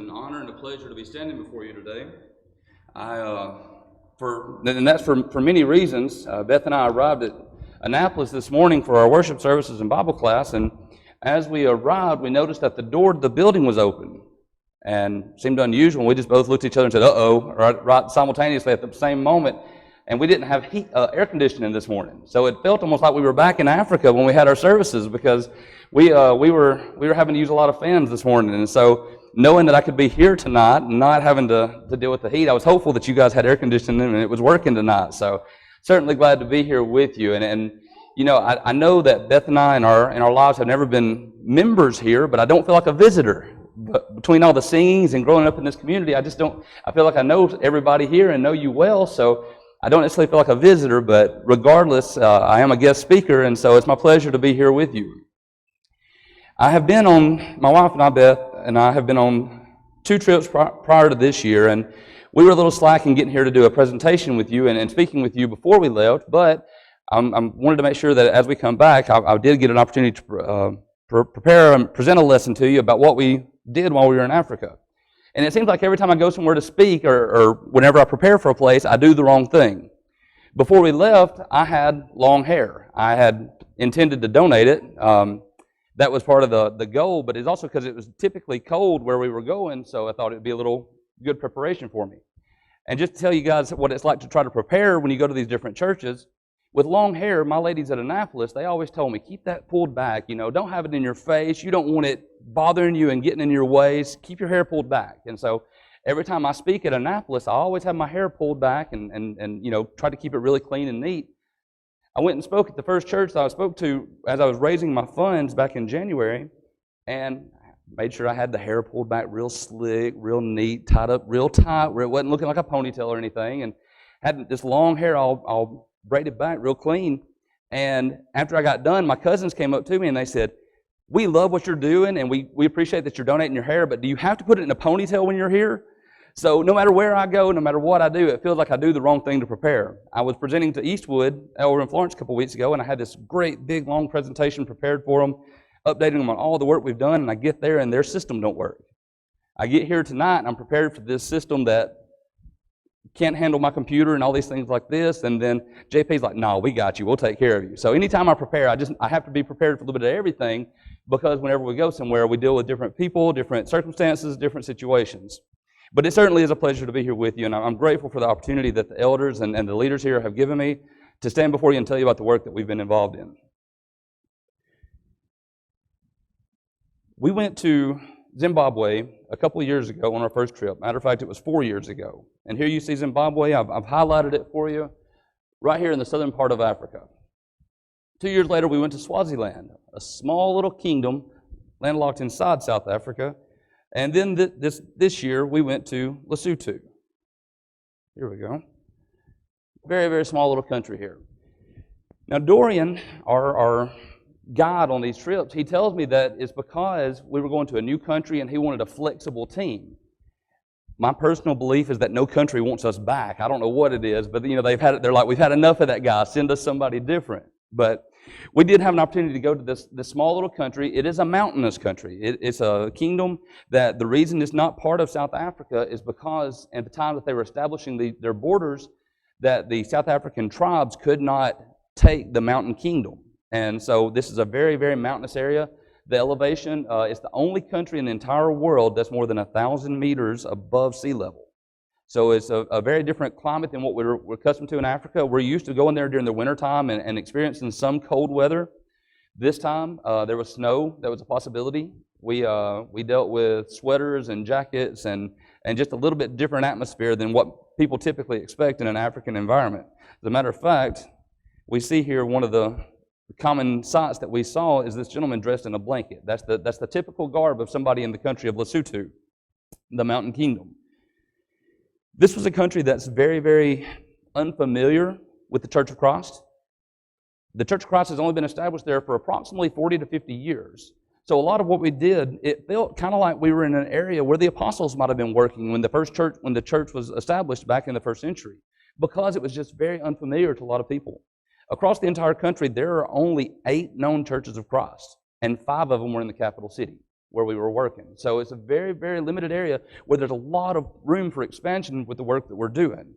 an honor and a pleasure to be standing before you today. And that's for many reasons. Beth and I arrived at Annapolis this morning for our worship services and Bible class, and as we arrived, we noticed that the door to the building was open, and it seemed unusual. We just both looked at each other and said, "Uh-oh," right simultaneously at the same moment. And we didn't have air conditioning this morning, so it felt almost like we were back in Africa when we had our services, because we were having to use a lot of fans this morning. And so, knowing that I could be here tonight and not having to deal with the heat, I was hopeful that you guys had air conditioning and it was working tonight. So, certainly glad to be here with you. And you know, I know that Beth and I in our lives have never been members here, but I don't feel like a visitor. But between all the singings and growing up in this community, I feel like I know everybody here and know you well. So I don't necessarily feel like a visitor, but regardless, I am a guest speaker, and so it's my pleasure to be here with you. My wife and I, Beth, and I have been on 2 trips prior to this year, and we were a little slack in getting here to do a presentation with you and speaking with you before we left, but I wanted to make sure that as we come back, I did get an opportunity to prepare and present a lesson to you about what we did while we were in Africa. And it seems like every time I go somewhere to speak or whenever I prepare for a place, I do the wrong thing. Before we left, I had long hair. I had intended to donate it. That was part of the goal, but it's also because it was typically cold where we were going, so I thought it would be a little good preparation for me. And just to tell you guys what it's like to try to prepare when you go to these different churches, with long hair, my ladies at Annapolis, they always told me, keep that pulled back, don't have it in your face, you don't want it bothering you and getting in your ways, keep your hair pulled back. And so every time I speak at Annapolis, I always have my hair pulled back and try to keep it really clean and neat. I went and spoke at the first church that I spoke to as I was raising my funds back in January, and made sure I had the hair pulled back real slick, real neat, tied up real tight where it wasn't looking like a ponytail or anything, and had this long hair all braided back real clean. And after I got done, my cousins came up to me and they said, "We love what you're doing, and we appreciate that you're donating your hair, but do you have to put it in a ponytail when you're here?" So no matter where I go, no matter what I do, it feels like I do the wrong thing to prepare. I was presenting to Eastwood over in Florence a couple weeks ago, and I had this great big long presentation prepared for them, updating them on all the work we've done, and I get there and their system don't work. I get here tonight and I'm prepared for this system that can't handle my computer and all these things like this, and then JP's like, "No, we got you, we'll take care of you." So anytime I prepare, I have to be prepared for a little bit of everything, because whenever we go somewhere, we deal with different people, different circumstances, different situations. But it certainly is a pleasure to be here with you, and I'm grateful for the opportunity that the elders and the leaders here have given me to stand before you and tell you about the work that we've been involved in. We went to Zimbabwe a couple of years ago on our first trip. Matter of fact, it was 4 years ago. And here you see Zimbabwe. I've highlighted it for you right here in the southern part of Africa. 2 years later, we went to Swaziland, a small little kingdom landlocked inside South Africa. And then this year, we went to Lesotho. Here we go. Very, very small little country here. Now, Dorian, our guide on these trips, he tells me that it's because we were going to a new country and he wanted a flexible team. My personal belief is that no country wants us back. I don't know what it is, but they're like, "We've had enough of that guy, send us somebody different." But we did have an opportunity to go to this small little country. It is a mountainous country. It's a kingdom that the reason it's not part of South Africa is because at the time that they were establishing their borders, that the South African tribes could not take the mountain kingdom. And so this is a very, very mountainous area. The elevation is the only country in the entire world that's more than 1,000 meters above sea level. So it's a very different climate than what we're accustomed to in Africa. We're used to going there during the wintertime and experiencing some cold weather. This time, there was snow. That was a possibility. We dealt with sweaters and jackets and just a little bit different atmosphere than what people typically expect in an African environment. As a matter of fact, we see here one of the common sights that we saw is this gentleman dressed in a blanket. That's the typical garb of somebody in the country of Lesotho, the mountain kingdom. This was a country that's very, very unfamiliar with the Church of Christ. The Church of Christ has only been established there for approximately 40 to 50 years. So a lot of what we did, it felt kind of like we were in an area where the apostles might have been working when the church was established back in the first century, because it was just very unfamiliar to a lot of people. Across the entire country, there are only 8 known churches of Christ, and 5 of them were in the capital city. where we were working. So it's a very, very limited area where there's a lot of room for expansion with the work that we're doing.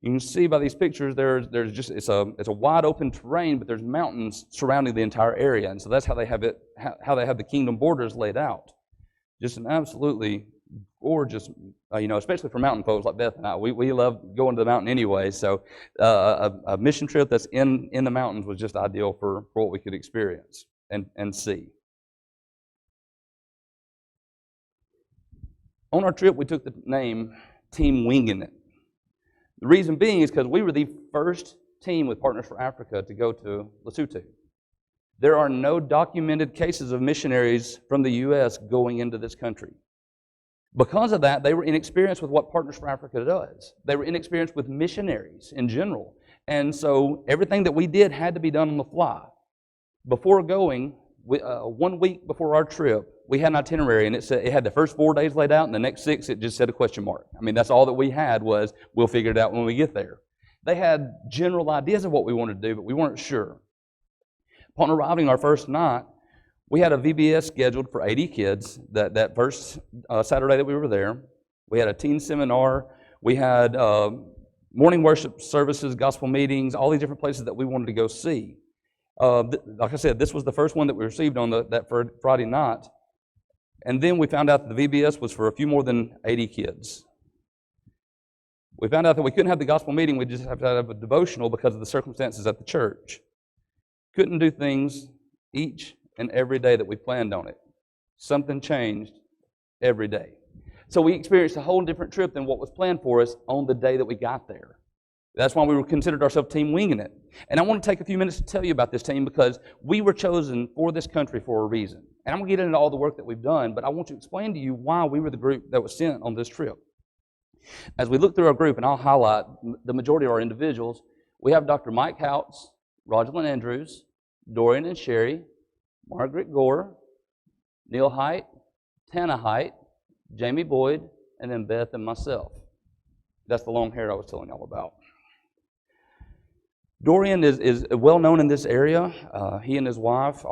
You can see by these pictures, there's just it's a wide open terrain, but there's mountains surrounding the entire area, and so that's how they have the kingdom borders laid out. Just an absolutely gorgeous, especially for mountain folks like Beth and I. We love going to the mountain anyway, so a mission trip that's in the mountains was just ideal for what we could experience and see. On our trip, we took the name Team Winging It. The reason being is because we were the first team with Partners for Africa to go to Lesotho. There are no documented cases of missionaries from the U.S. going into this country. Because of that, they were inexperienced with what Partners for Africa does. They were inexperienced with missionaries in general. And so everything that we did had to be done on the fly. Before going, 1 week before our trip, we had an itinerary, and it had the first 4 days laid out, and the next 6, it just said a question mark. I mean, that's all that we had was, we'll figure it out when we get there. They had general ideas of what we wanted to do, but we weren't sure. Upon arriving our first night, we had a VBS scheduled for 80 kids that first Saturday that we were there. We had a teen seminar. We had morning worship services, gospel meetings, all these different places that we wanted to go see. Like I said, this was the first one that we received on that Friday night. And then we found out that the VBS was for a few more than 80 kids. We found out that we couldn't have the gospel meeting, we just have to have a devotional because of the circumstances at the church. Couldn't do things each and every day that we planned on it. Something changed every day. So we experienced a whole different trip than what was planned for us on the day that we got there. That's why we considered ourselves Team Winging It. And I want to take a few minutes to tell you about this team because we were chosen for this country for a reason. And I'm going to get into all the work that we've done, but I want to explain to you why we were the group that was sent on this trip. As we look through our group, and I'll highlight the majority of our individuals, we have Dr. Mike Houts, Rosalind Andrews, Dorian and Sherry, Margaret Gore, Neil Height, Tana Height, Jamie Boyd, and then Beth and myself. That's the long hair I was telling y'all about. Dorian is well known in this area. He and his wife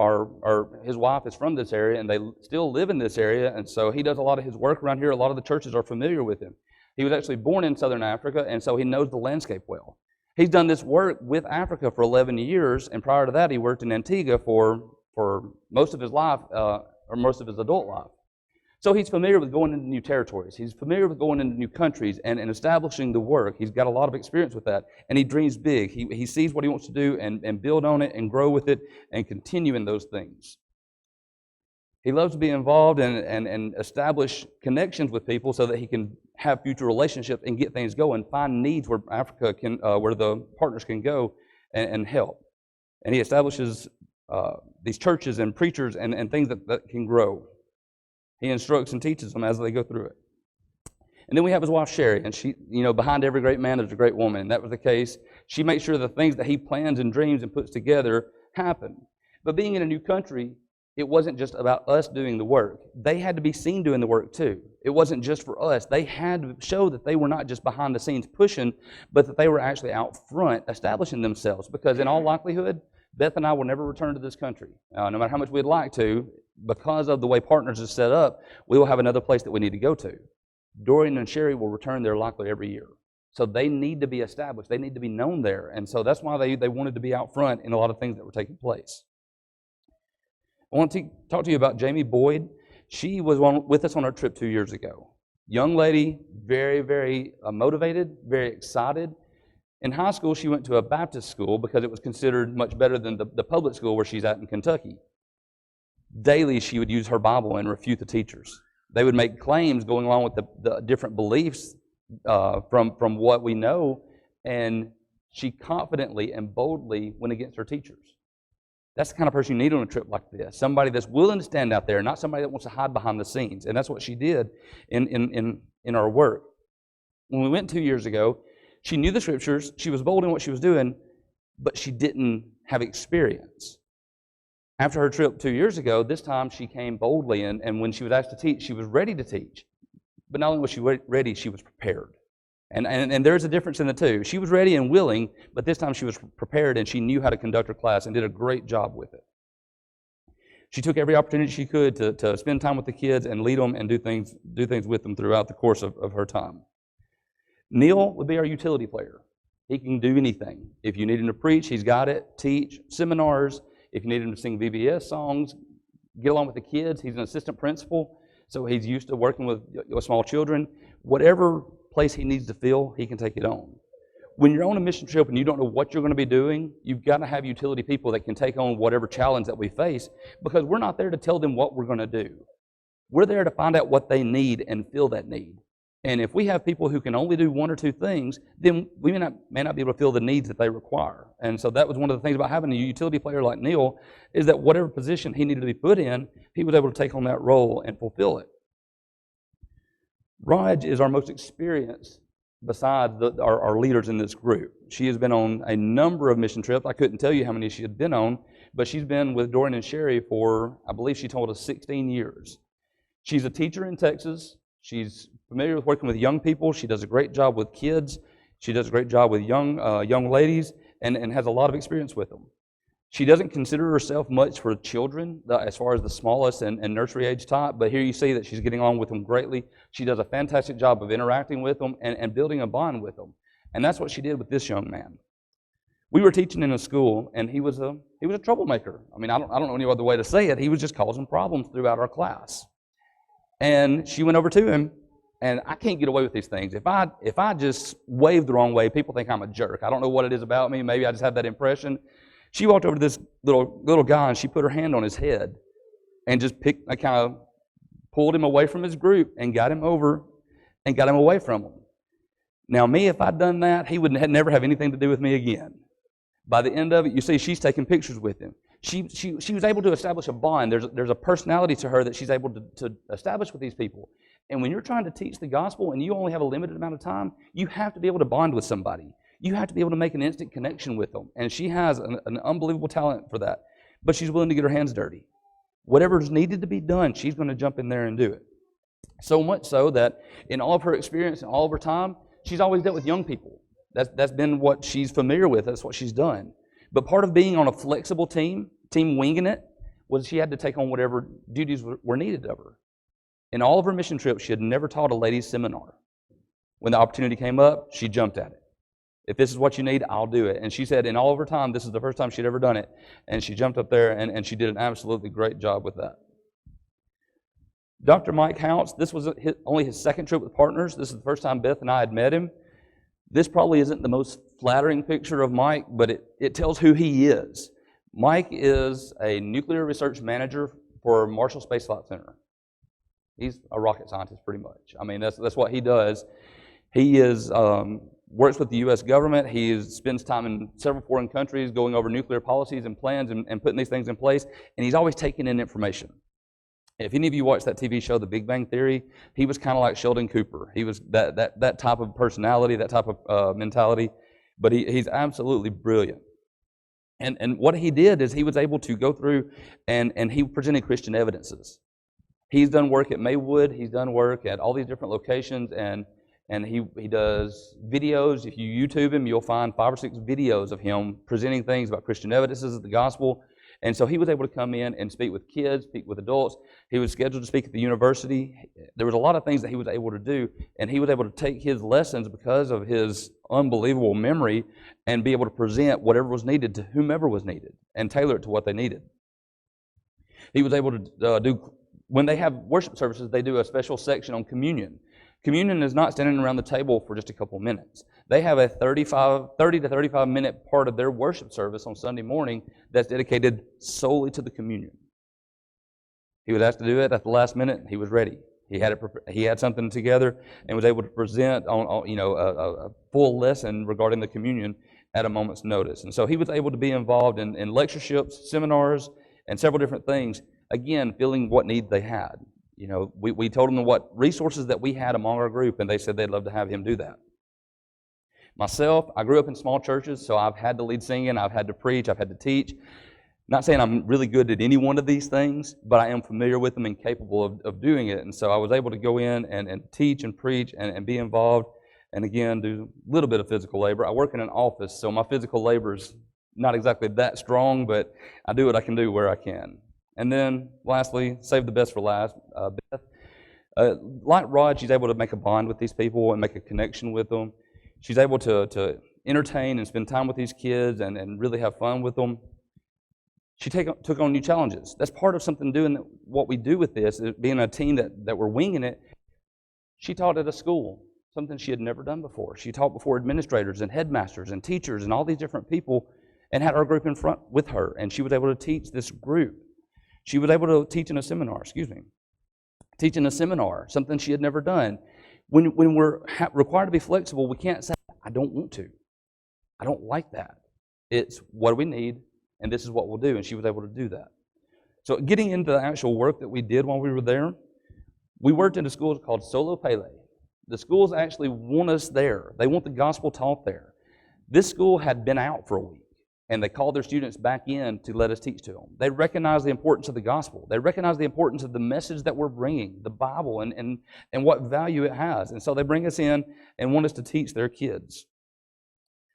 his wife is from this area, and they still live in this area, and so he does a lot of his work around here. A lot of the churches are familiar with him. He was actually born in Southern Africa, and so he knows the landscape well. He's done this work with Africa for 11 years, and prior to that, he worked in Antigua for most of his life, or most of his adult life. So he's familiar with going into new territories. He's familiar with going into new countries and establishing the work. He's got a lot of experience with that, and he dreams big. He sees what he wants to do and build on it and grow with it and continue in those things. He loves to be involved and establish connections with people so that he can have future relationships and get things going, find needs where Africa can, where the partners can go and help. And he establishes these churches and preachers and things that can grow. He instructs and teaches them as they go through it. And then we have his wife, Sherry, and she, behind every great man there's a great woman. And that was the case. She makes sure the things that he plans and dreams and puts together happen. But being in a new country, it wasn't just about us doing the work. They had to be seen doing the work too. It wasn't just for us. They had to show that they were not just behind the scenes pushing, but that they were actually out front establishing themselves. Because in all likelihood, Beth and I will never return to this country. No matter how much we'd like to, because of the way Partners is set up, we will have another place that we need to go to. Dorian and Sherry will return there likely every year. So they need to be established. They need to be known there. And so that's why they wanted to be out front in a lot of things that were taking place. I want to talk to you about Jamie Boyd. She was with us on our trip 2 years ago. Young lady, very, very motivated, very excited. In high school, she went to a Baptist school because it was considered much better than the public school where she's at in Kentucky. Daily, she would use her Bible and refute the teachers. They would make claims going along with the different beliefs from what we know, and she confidently and boldly went against her teachers. That's the kind of person you need on a trip like this. Somebody that's willing to stand out there, not somebody that wants to hide behind the scenes. And that's what she did in our work. When we went 2 years ago, she knew the scriptures, she was bold in what she was doing, but she didn't have experience. After her trip 2 years ago, this time she came boldly, and when she was asked to teach, she was ready to teach. But not only was she ready, she was prepared. And there's a difference in the two. She was ready and willing, but this time she was prepared and she knew how to conduct her class and did a great job with it. She took every opportunity she could to spend time with the kids and lead them and do things with them throughout the course of her time. Neil would be our utility player. He can do anything. If you need him to preach, he's got it. Teach, seminars. If you need him to sing VBS songs, get along with the kids. He's an assistant principal, so he's used to working with small children. Whatever place he needs to fill, he can take it on. When you're on a mission trip and you don't know what you're going to be doing, you've got to have utility people that can take on whatever challenge that we face, because we're not there to tell them what we're going to do. We're there to find out what they need and fill that need. And if we have people who can only do one or two things, then we may not be able to fill the needs that they require. And so that was one of the things about having a utility player like Neil, is that whatever position he needed to be put in, he was able to take on that role and fulfill it. Raj is our most experienced besides our leaders in this group. She has been on a number of mission trips. I couldn't tell you how many she had been on, but she's been with Dorian and Sherry for, I believe she told us, 16 years. She's a teacher in Texas. She's familiar with working with young people. She does a great job with kids. She does a great job with young ladies and has a lot of experience with them. She doesn't consider herself much for children as far as the smallest and nursery age type, but here you see that she's getting on with them greatly. She does a fantastic job of interacting with them and building a bond with them. And that's what she did with this young man. We were teaching in a school, and he was a troublemaker. I mean, I don't know any other way to say it. He was just causing problems throughout our class. And she went over to him, and I can't get away with these things. If I just wave the wrong way, people think I'm a jerk. I don't know what it is about me. Maybe I just have that impression. She walked over to this little guy, and she put her hand on his head and just kind of pulled him away from his group and got him over and got him away from him. Now, me, if I'd done that, he would never have anything to do with me again. By the end of it, you see she's taking pictures with him. She was able to establish a bond. There's a personality to her that she's able to establish with these people. And when you're trying to teach the gospel and you only have a limited amount of time, you have to be able to bond with somebody. You have to be able to make an instant connection with them. And she has an unbelievable talent for that. But she's willing to get her hands dirty. Whatever's needed to be done, she's going to jump in there and do it. So much so that in all of her experience and all of her time, she's always dealt with young people. That's been what she's familiar with. That's what she's done. But part of being on a flexible team winging it, was she had to take on whatever duties were needed of her. In all of her mission trips, she had never taught a ladies' seminar. When the opportunity came up, she jumped at it. If this is what you need, I'll do it. And she said in all of her time, this is the first time she'd ever done it. And she jumped up there, and she did an absolutely great job with that. Dr. Mike Hounce, this was only his second trip with Partners. This is the first time Beth and I had met him. This probably isn't the most flattering picture of Mike, but it tells who he is. Mike is a nuclear research manager for Marshall Space Flight Center. He's a rocket scientist pretty much. I mean, that's what he does. He works with the U.S. government. He spends time in several foreign countries going over nuclear policies and plans and putting these things in place, and he's always taking in information. If any of you watched that TV show, The Big Bang Theory, he was kind of like Sheldon Cooper. He was that type of personality, that type of mentality, but he's absolutely brilliant. And what he did is he was able to go through and he presented Christian evidences. He's done work at Maywood. He's done work at all these different locations, and he does videos. If you YouTube him, you'll find 5 or 6 videos of him presenting things about Christian evidences of the gospel. And so he was able to come in and speak with kids, speak with adults. He was scheduled to speak at the university. There was a lot of things that he was able to do, and he was able to take his lessons because of his unbelievable memory and be able to present whatever was needed to whomever was needed and tailor it to what they needed. He was able to do, when they have worship services, they do a special section on communion. Communion is not standing around the table for just a couple minutes. They have a 30 to 35 minute part of their worship service on Sunday morning that's dedicated solely to the communion. He was asked to do it at the last minute. He was ready. He had something together and was able to present on a full lesson regarding the communion at a moment's notice. And so he was able to be involved in lectureships, seminars, and several different things, again, feeling what need they had. You know, we told them what resources that we had among our group, and they said they'd love to have him do that. Myself, I grew up in small churches, so I've had to lead singing, I've had to preach, I've had to teach. Not saying I'm really good at any one of these things, but I am familiar with them and capable of doing it. And so I was able to go in and teach and preach and be involved, and again, do a little bit of physical labor. I work in an office, so my physical labor is not exactly that strong, but I do what I can do where I can. And then, lastly, save the best for last, Beth. Like Rod, she's able to make a bond with these people and make a connection with them. She's able to entertain and spend time with these kids and really have fun with them. She took on new challenges. That's part of something doing what we do with this, being a team that we're winging it. She taught at a school, something she had never done before. She taught before administrators and headmasters and teachers and all these different people, and had our group in front with her, and she was able to teach this group. She was able to teach in a seminar, teach in a seminar, something she had never done. When we're required to be flexible, we can't say, I don't want to. I don't like that. It's what do we need, and this is what we'll do, and she was able to do that. So getting into the actual work that we did while we were there, we worked in a school called Solo Pele. The schools actually want us there. They want the gospel taught there. This school had been out for a week, and they called their students back in to let us teach to them. They recognize the importance of the gospel. They recognize the importance of the message that we're bringing, the Bible, and what value it has. And so they bring us in and want us to teach their kids.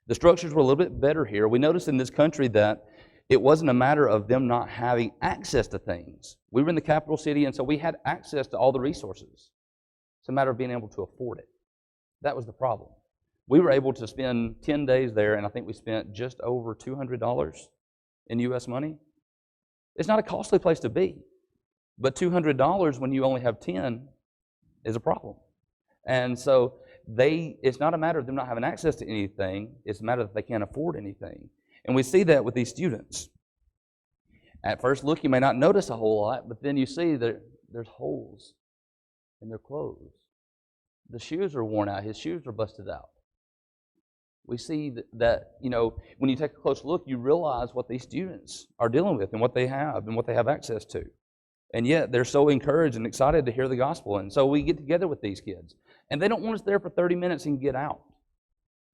The structures were a little bit better here. We noticed in this country that it wasn't a matter of them not having access to things. We were in the capital city, and so we had access to all the resources. It's a matter of being able to afford it. That was the problem. We were able to spend 10 days there, and I think we spent just over $200 in U.S. money. It's not a costly place to be, but $200 when you only have 10 is a problem. And so it's not a matter of them not having access to anything, it's a matter that they can't afford anything. And we see that with these students. At first look, you may not notice a whole lot, but then you see that there's holes in their clothes. The shoes are worn out. His shoes are busted out. We see that, when you take a close look, you realize what these students are dealing with and what they have access to. And yet they're so encouraged and excited to hear the gospel. And so we get together with these kids. And they don't want us there for 30 minutes and get out.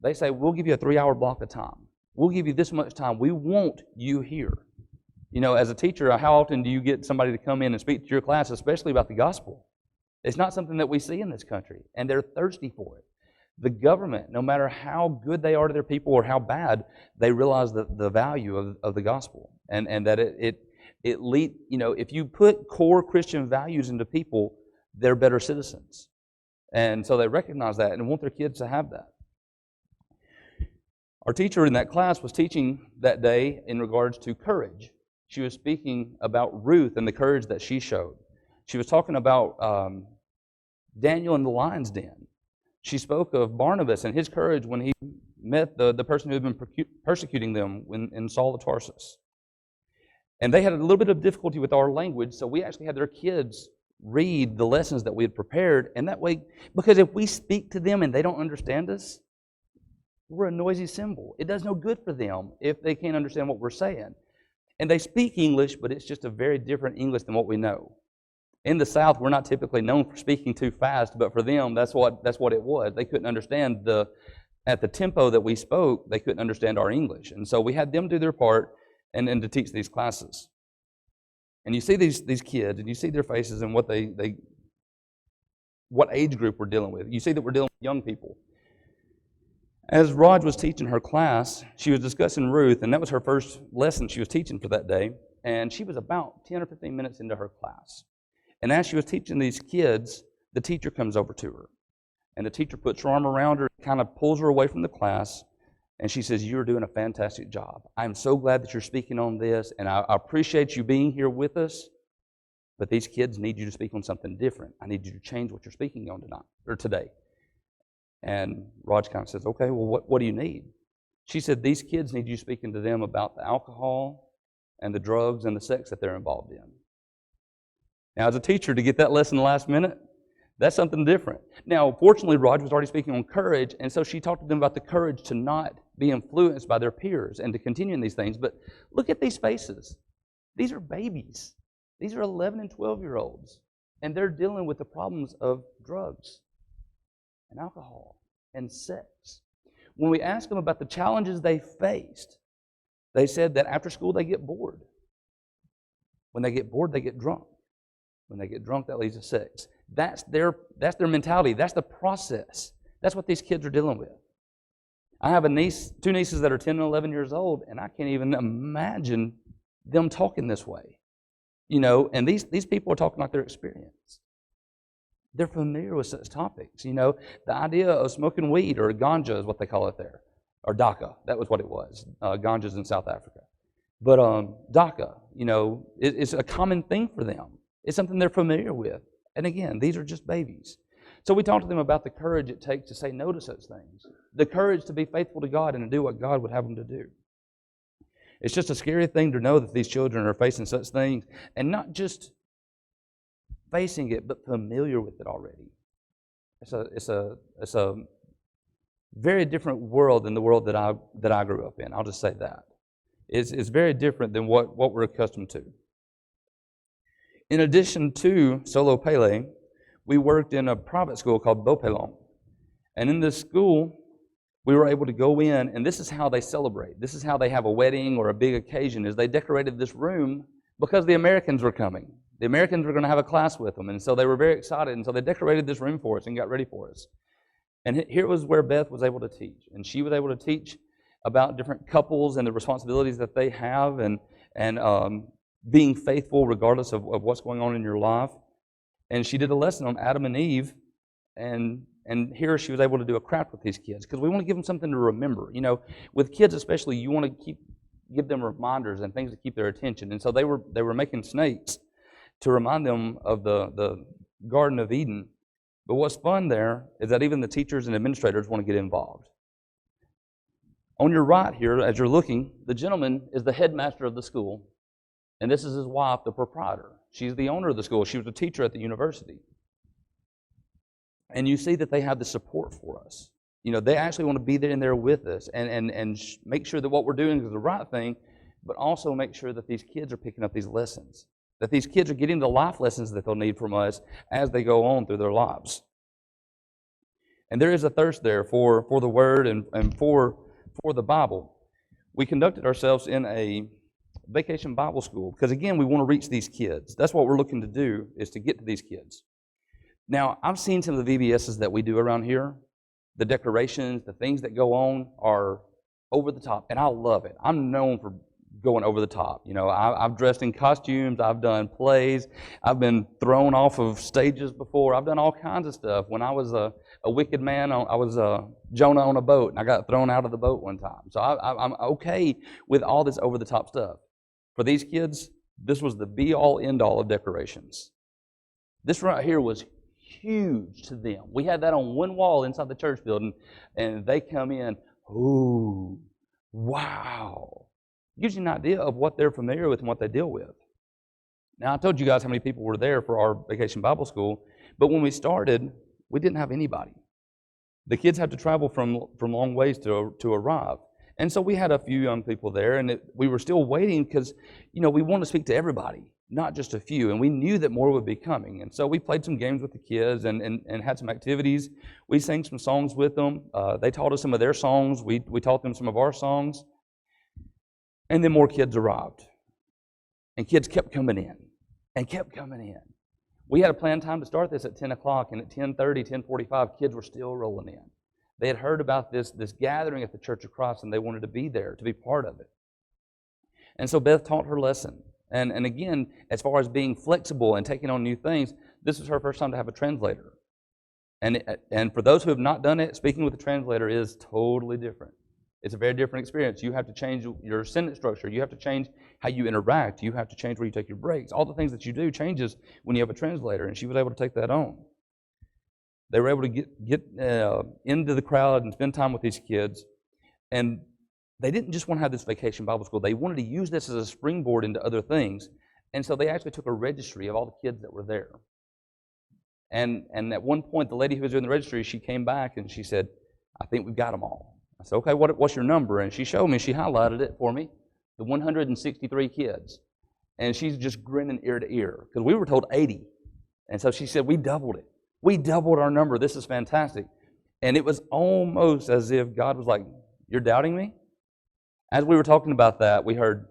They say, we'll give you a 3-hour block of time. We'll give you this much time. We want you here. As a teacher, how often do you get somebody to come in and speak to your class, especially about the gospel? It's not something that we see in this country, and they're thirsty for it. The government, no matter how good they are to their people or how bad, they realize the value of the gospel, and that if you put core Christian values into people, they're better citizens. And so they recognize that and want their kids to have that. Our teacher in that class was teaching that day in regards to courage. She was speaking about Ruth and the courage that she showed. She was talking about Daniel in the lion's den. She spoke of Barnabas and his courage when he met the person who had been persecuting them in Saul of Tarsus. And they had a little bit of difficulty with our language, so we actually had their kids read the lessons that we had prepared. And that way, because if we speak to them and they don't understand us, we're a noisy cymbal. It does no good for them if they can't understand what we're saying. And they speak English, but it's just a very different English than what we know. In the South, we're not typically known for speaking too fast, but for them, that's what it was. They couldn't understand at the tempo that we spoke, they couldn't understand our English. And so we had them do their part and to teach these classes. And you see these kids, and you see their faces and what what age group we're dealing with. You see that we're dealing with young people. As Raj was teaching her class, she was discussing Ruth, and that was her first lesson she was teaching for that day. And she was about 10 or 15 minutes into her class. And as she was teaching these kids, the teacher comes over to her. And the teacher puts her arm around her, kind of pulls her away from the class, and she says, "You're doing a fantastic job. I'm so glad that you're speaking on this, and I appreciate you being here with us, but these kids need you to speak on something different. I need you to change what you're speaking on today." And Raj kind of says, "Okay, well, what do you need?" She said, "These kids need you speaking to them about the alcohol and the drugs and the sex that they're involved in." Now, as a teacher, to get that lesson the last minute, that's something different. Now, fortunately, Raj was already speaking on courage, and so she talked to them about the courage to not be influenced by their peers and to continue in these things. But look at these faces. These are babies. These are 11 and 12-year-olds, and they're dealing with the problems of drugs and alcohol and sex. When we asked them about the challenges they faced, they said that after school they get bored. When they get bored, they get drunk. When they get drunk, that leads to sex. That's their mentality. That's the process. That's what these kids are dealing with. I have two nieces that are 10 and 11 years old, and I can't even imagine them talking this way. And these people are talking like they're experienced. They're familiar with such topics. The idea of smoking weed, or ganja is what they call it there, or daca. That was what it was. Ganja's in South Africa. But daca, it's a common thing for them. It's something they're familiar with. And again, these are just babies. So we talked to them about the courage it takes to say no to such things, the courage to be faithful to God and to do what God would have them to do. It's just a scary thing to know that these children are facing such things, and not just facing it, but familiar with it already. It's a very different world than the world that I grew up in. I'll just say that. It's very different than what we're accustomed to. In addition to Solo Pele, we worked in a private school called Beaupelon. And in this school, we were able to go in, and this is how they celebrate. This is how they have a wedding or a big occasion, is they decorated this room because the Americans were coming. The Americans were going to have a class with them, and so they were very excited, and so they decorated this room for us and got ready for us. And here was where Beth was able to teach, and she was able to teach about different couples and the responsibilities that they have, and being faithful regardless of what's going on in your life. And she did a lesson on Adam and Eve, and here she was able to do a craft with these kids, because we want to give them something to remember. With kids especially, you want to give them reminders and things to keep their attention. And so they were making snakes to remind them of the Garden of Eden. But what's fun there is that even the teachers and administrators want to get involved. On your right here, as you're looking, the gentleman is the headmaster of the school, and this is his wife, the proprietor. She's the owner of the school. She was a teacher at the university. And you see that they have the support for us. They actually want to be there in there with us and make sure that what we're doing is the right thing, but also make sure that these kids are picking up these lessons, that these kids are getting the life lessons that they'll need from us as they go on through their lives. And there is a thirst there for the Word and for the Bible. We conducted ourselves in a vacation Bible school because, again, we want to reach these kids. That's what we're looking to do, is to get to these kids. Now, I've seen some of the VBSs that we do around here. The decorations, the things that go on are over the top, and I love it. I'm known for going over the top. I've dressed in costumes, I've done plays, I've been thrown off of stages before, I've done all kinds of stuff. When I was a wicked man, I was Jonah on a boat, and I got thrown out of the boat one time. So I'm okay with all this over-the-top stuff. For these kids, this was the be-all, end-all of decorations. This right here was huge to them. We had that on one wall inside the church building, and they come in, ooh, wow. Gives you an idea of what they're familiar with and what they deal with. Now, I told you guys how many people were there for our vacation Bible school, but when we started, we didn't have anybody. The kids had to travel from long ways to arrive. And so we had a few young people there, and we were still waiting because, we want to speak to everybody, not just a few, and we knew that more would be coming. And so we played some games with the kids and had some activities. We sang some songs with them. They taught us some of their songs. We taught them some of our songs. And then more kids arrived. And kids kept coming in and kept coming in. We had a planned time to start this at 10 o'clock, and at 10:30, 10:45, kids were still rolling in. They had heard about this gathering at the Church of Christ, and they wanted to be there, to be part of it. And so Beth taught her lesson. And again, as far as being flexible and taking on new things, this was her first time to have a translator. And for those who have not done it, speaking with a translator is totally different. It's a very different experience. You have to change your sentence structure. You have to change how you interact. You have to change where you take your breaks. All the things that you do changes when you have a translator, and she was able to take that on. They were able to get into the crowd and spend time with these kids. And they didn't just want to have this vacation Bible school. They wanted to use this as a springboard into other things. And so they actually took a registry of all the kids that were there. And at one point, the lady who was doing the registry, she came back and she said, I think we've got them all. I said, okay, what's your number? And she showed me, she highlighted it for me, the 163 kids. And she's just grinning ear to ear, because we were told 80. And so she said, we doubled it. We doubled our number. This is fantastic. And it was almost as if God was like, you're doubting me? As we were talking about that, we heard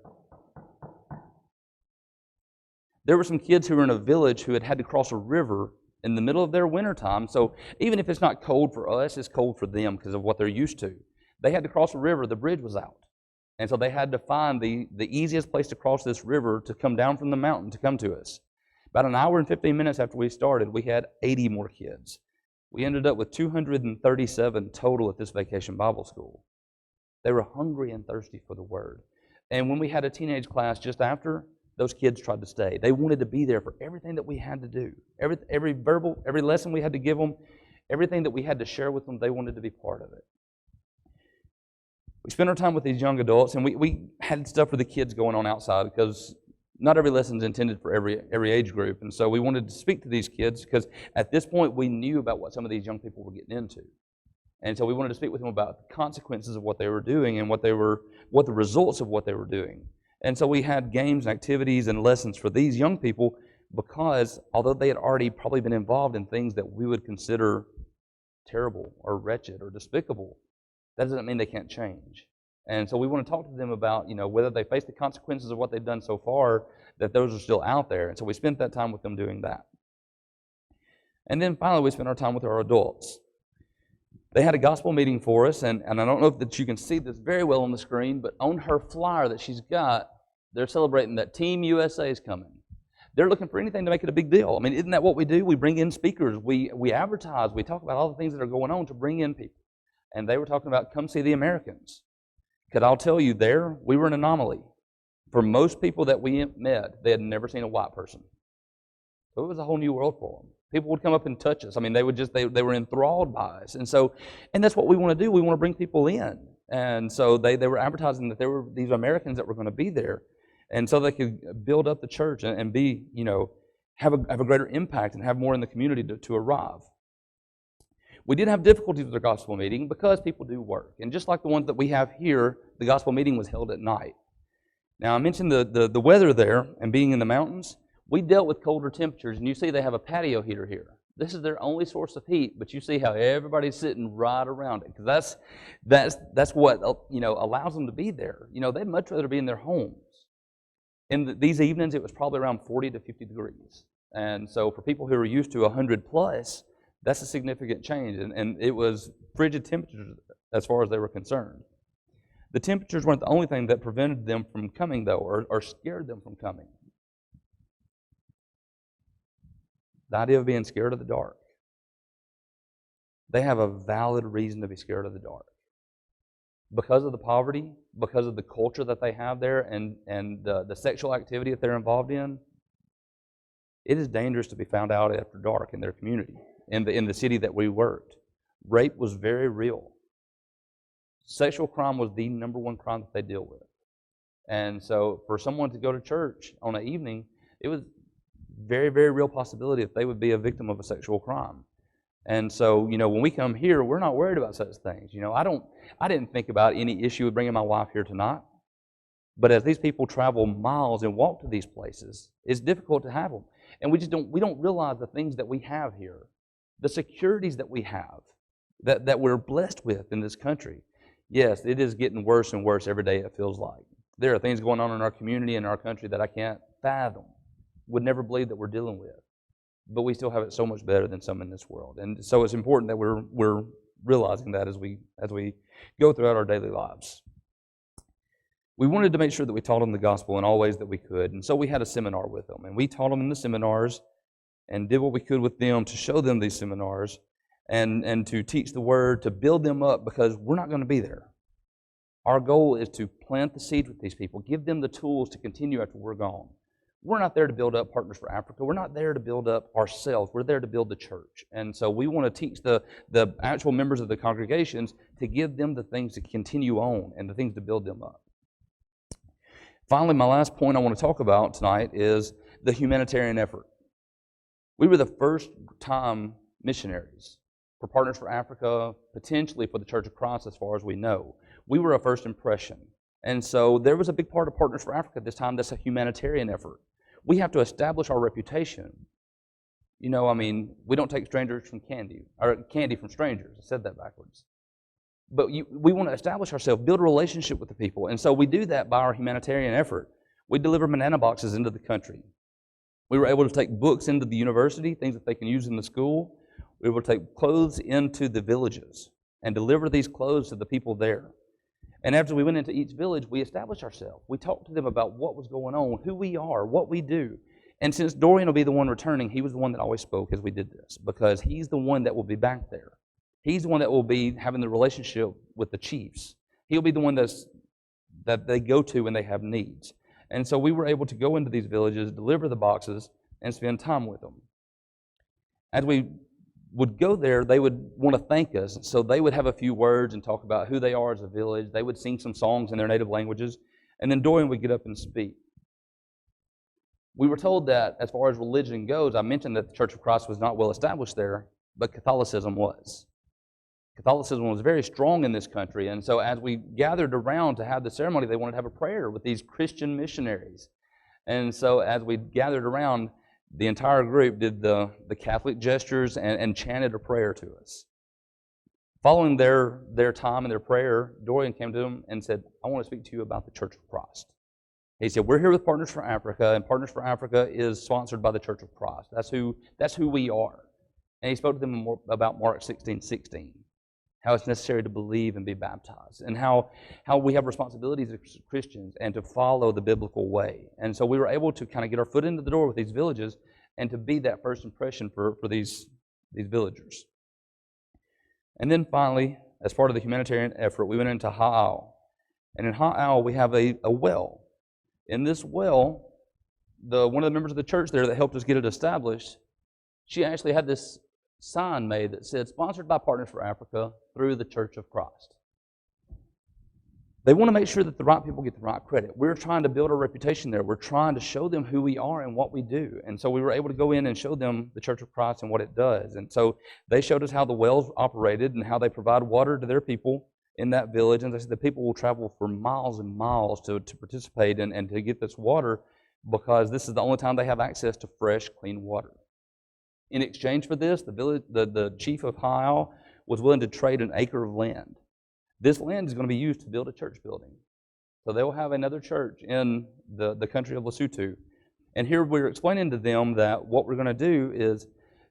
there were some kids who were in a village who had to cross a river in the middle of their winter time. So even if it's not cold for us, it's cold for them because of what they're used to. They had to cross a river. The bridge was out. And so they had to find the easiest place to cross this river to come down from the mountain to come to us. About an hour and 15 minutes after we started, we had 80 more kids. We ended up with 237 total at this Vacation Bible School. They were hungry and thirsty for the Word. And when we had a teenage class just after, those kids tried to stay. They wanted to be there for everything that we had to do. Every lesson we had to give them, everything that we had to share with them, they wanted to be part of it. We spent our time with these young adults, and we had stuff for the kids going on outside because not every lesson is intended for every age group. And so we wanted to speak to these kids because at this point we knew about what some of these young people were getting into. And so we wanted to speak with them about the consequences of what they were doing and what the results of what they were doing. And so we had games and activities and lessons for these young people because although they had already probably been involved in things that we would consider terrible or wretched or despicable, that doesn't mean they can't change. And so we want to talk to them about, whether they face the consequences of what they've done so far, that those are still out there. And so we spent that time with them doing that. And then finally, we spent our time with our adults. They had a gospel meeting for us, and I don't know if that you can see this very well on the screen, but on her flyer that she's got, they're celebrating that Team USA is coming. They're looking for anything to make it a big deal. I mean, isn't that what we do? We bring in speakers. We advertise. We talk about all the things that are going on to bring in people. And they were talking about, come see the Americans. Because I'll tell you, we were an anomaly. For most people that we met, they had never seen a white person. So it was a whole new world for them. People would come up and touch us. I mean, they were enthralled by us. And that's what we want to do. We want to bring people in. And so they were advertising that there were these Americans that were going to be there. And so they could build up the church and be, have a greater impact and have more in the community to arrive. We did have difficulties with the gospel meeting because people do work. And just like the ones that we have here, the gospel meeting was held at night. Now, I mentioned the weather there and being in the mountains. We dealt with colder temperatures, and you see they have a patio heater here. This is their only source of heat, but you see how everybody's sitting right around it because that's what allows them to be there. They'd much rather be in their homes. In these evenings, it was probably around 40 to 50 degrees. And so for people who are used to 100 plus, that's a significant change, and it was frigid temperatures as far as they were concerned. The temperatures weren't the only thing that prevented them from coming, though, or scared them from coming. The idea of being scared of the dark. They have a valid reason to be scared of the dark. Because of the poverty, because of the culture that they have there, and the sexual activity that they're involved in, it is dangerous to be found out after dark in their community. In the city that we worked, rape was very real. Sexual crime was the number one crime that they deal with. And so for someone to go to church on an evening, it was very, very real possibility that they would be a victim of a sexual crime. And so, when we come here, we're not worried about such things. I didn't think about any issue with bringing my wife here tonight. But as these people travel miles and walk to these places, it's difficult to have them. And we don't realize the things that we have here. The securities that we have, that we're blessed with in this country. Yes, it is getting worse and worse every day, it feels like. There are things going on in our community and our country that I can't fathom, would never believe that we're dealing with. But we still have it so much better than some in this world. And so it's important that we're realizing that as we go throughout our daily lives. We wanted to make sure that we taught them the gospel in all ways that we could. And so we had a seminar with them. And we taught them in the seminars and did what we could with them to show them these seminars and to teach the Word, to build them up, because we're not going to be there. Our goal is to plant the seed with these people, give them the tools to continue after we're gone. We're not there to build up Partners for Africa. We're not there to build up ourselves. We're there to build the church. And so we want to teach the actual members of the congregations to give them the things to continue on and the things to build them up. Finally, my last point I want to talk about tonight is the humanitarian effort. We were the first-time missionaries for Partners for Africa, potentially for the Church of Christ as far as we know. We were a first impression. And so there was a big part of Partners for Africa at this time that's a humanitarian effort. We have to establish our reputation. We don't take strangers from candy, or candy from strangers. I said that backwards. But we want to establish ourselves, build a relationship with the people. And so we do that by our humanitarian effort. We deliver banana boxes into the country. We were able to take books into the university, things that they can use in the school. We were able to take clothes into the villages and deliver these clothes to the people there. And after we went into each village, we established ourselves. We talked to them about what was going on, who we are, what we do. And since Dorian will be the one returning, he was the one that always spoke as we did this, because he's the one that will be back there. He's the one that will be having the relationship with the chiefs. He'll be the one that they go to when they have needs. And so we were able to go into these villages, deliver the boxes, and spend time with them. As we would go there, they would want to thank us. So they would have a few words and talk about who they are as a village. They would sing some songs in their native languages. And then Dorian would get up and speak. We were told that as far as religion goes, I mentioned that the Church of Christ was not well established there, but Catholicism was. Catholicism was very strong in this country. And so as we gathered around to have the ceremony, they wanted to have a prayer with these Christian missionaries. And so as we gathered around, the entire group did the Catholic gestures and chanted a prayer to us. Following their time and their prayer, Dorian came to them and said, I want to speak to you about the Church of Christ. He said, we're here with Partners for Africa, and Partners for Africa is sponsored by the Church of Christ. That's who we are. And he spoke to them more about Mark 16:16, how it's necessary to believe and be baptized, and how we have responsibilities as Christians and to follow the biblical way. And so we were able to kind of get our foot into the door with these villages and to be that first impression for these villagers. And then finally, as part of the humanitarian effort, we went into Ha'al. And in Ha'al, we have a well. In this well, one of the members of the church there that helped us get it established, she actually had this sign made that said, sponsored by Partners for Africa through the Church of Christ. They want to make sure that the right people get the right credit. We're trying to build a reputation there. We're trying to show them who we are and what we do. And so we were able to go in and show them the Church of Christ and what it does. And so they showed us how the wells operated and how they provide water to their people in that village. And they said the people will travel for miles and miles to participate and to get this water, because this is the only time they have access to fresh, clean water. In exchange for this, the chief of Ha'al was willing to trade an acre of land. This land is going to be used to build a church building. So they will have another church in the country of Lesotho. And here we're explaining to them that what we're going to do is,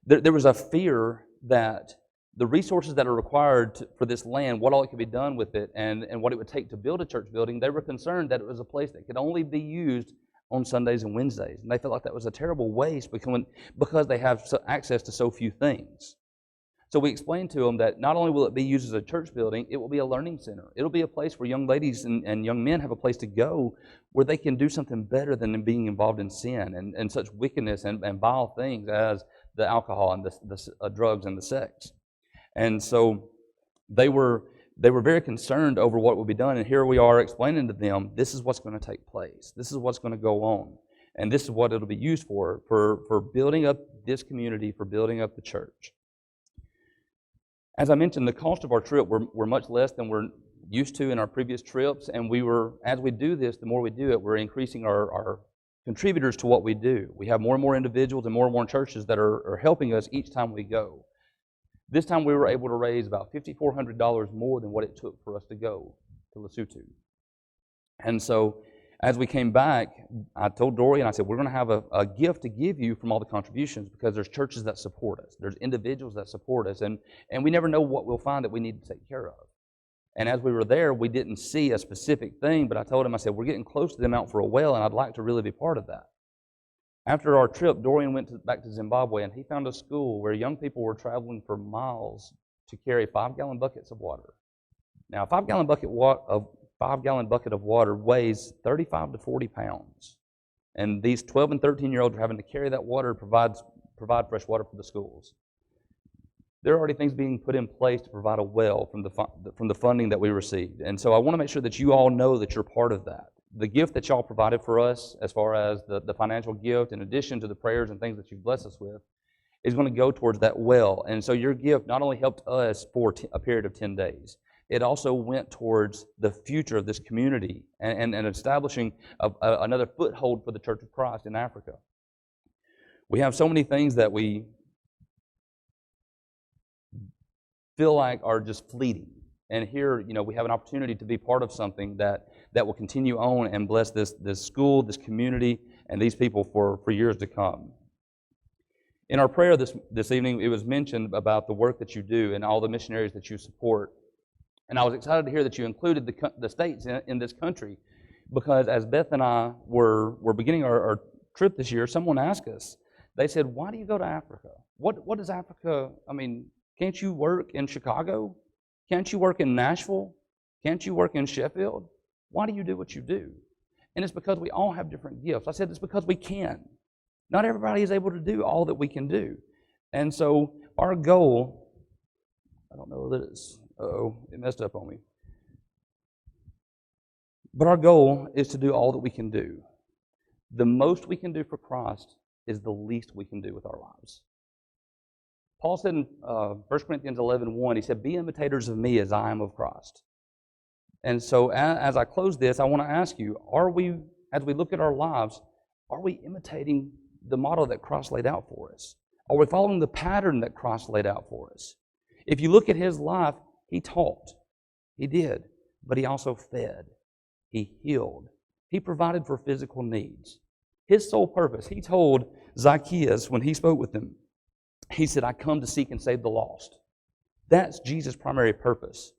there was a fear that the resources that are required for this land, what all it could be done with it, and what it would take to build a church building, they were concerned that it was a place that could only be used on Sundays and Wednesdays. And they felt like that was a terrible waste because they have access to so few things. So we explained to them that not only will it be used as a church building, it will be a learning center. It'll be a place where young ladies and young men have a place to go where they can do something better than being involved in sin and such wickedness and vile things as the alcohol and the drugs and the sex. And so they were very concerned over what would be done, and here we are explaining to them, this is what's going to take place. This is what's going to go on, and this is what it'll be used for building up this community, for building up the church. As I mentioned, the cost of our trip were much less than we're used to in our previous trips, and as we do this, the more we do it, we're increasing our contributors to what we do. We have more and more individuals and more churches that are helping us each time we go. This time we were able to raise about $5,400 more than what it took for us to go to Lesotho. And so as we came back, I told Dorian, I said, we're going to have a gift to give you from all the contributions, because there's churches that support us. There's individuals that support us, and we never know what we'll find that we need to take care of. And as we were there, we didn't see a specific thing, but I told him, I said, we're getting close to them out for a well, and I'd like to really be part of that. After our trip, Dorian went back to Zimbabwe, and he found a school where young people were traveling for miles to carry 5-gallon buckets of water. Now, a 5-gallon bucket of water weighs 35 to 40 pounds. And these 12 and 13-year-olds are having to carry that water to provide fresh water for the schools. There are already things being put in place to provide a well from the funding that we received. And so I want to make sure that you all know that you're part of that. The gift that y'all provided for us, as far as the financial gift, in addition to the prayers and things that you've blessed us with, is going to go towards that well. And so your gift not only helped us for a period of 10 days, it also went towards the future of this community and establishing another foothold for the Church of Christ in Africa. We have so many things that we feel like are just fleeting. And here, we have an opportunity to be part of something that will continue on and bless this school, this community, and these people for years to come. In our prayer this evening, it was mentioned about the work that you do and all the missionaries that you support. And I was excited to hear that you included the states in this country, because as Beth and I were beginning our trip this year, someone asked us, they said, why do you go to Africa? What is Africa? I mean, can't you work in Chicago? Can't you work in Nashville? Can't you work in Sheffield? Why do you do what you do? And it's because we all have different gifts. I said it's because we can. Not everybody is able to do all that we can do. And so our goal, I don't know what it is. Uh-oh, it messed up on me. But our goal is to do all that we can do. The most we can do for Christ is the least we can do with our lives. Paul said in 1 Corinthians 11:1, he said, be imitators of me as I am of Christ. And so as I close this, I want to ask you, are we, as we look at our lives, are we imitating the model that Christ laid out for us? Are we following the pattern that Christ laid out for us? If you look at his life, he taught. He did. But he also fed. He healed. He provided for physical needs. His sole purpose, he told Zacchaeus when he spoke with him, he said, I come to seek and save the lost. That's Jesus' primary purpose.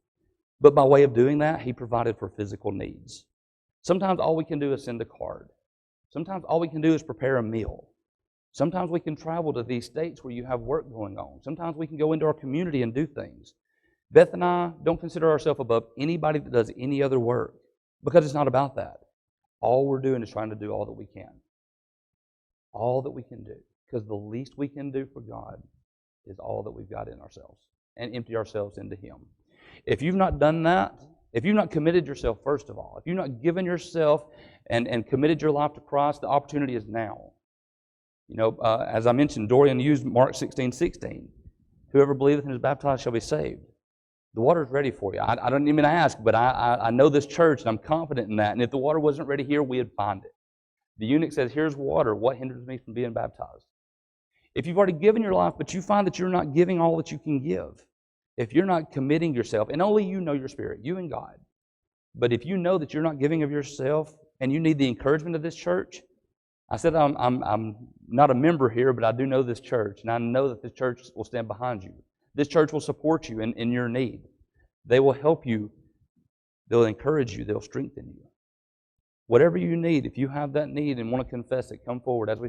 But by way of doing that, he provided for physical needs. Sometimes all we can do is send a card. Sometimes all we can do is prepare a meal. Sometimes we can travel to these states where you have work going on. Sometimes we can go into our community and do things. Beth and I don't consider ourselves above anybody that does any other work, because it's not about that. All we're doing is trying to do all that we can. All that we can do. Because the least we can do for God is all that we've got in ourselves, and empty ourselves into Him. If you've not done that, if you've not committed yourself, first of all, if you've not given yourself and committed your life to Christ, the opportunity is now. You know, as I mentioned, Dorian used Mark 16:16. Whoever believeth and is baptized shall be saved. The water is ready for you. I don't even ask, but I know this church, and I'm confident in that. And if the water wasn't ready here, we'd find it. The eunuch says, here's water. What hinders me from being baptized? If you've already given your life, but you find that you're not giving all that you can give, if you're not committing yourself, and only you know your spirit, you and God, but if you know that you're not giving of yourself and you need the encouragement of this church, I said I'm not a member here, but I do know this church, and I know that this church will stand behind you. This church will support you in your need. They will help you. They'll encourage you. They'll strengthen you. Whatever you need, if you have that need and want to confess it, come forward as we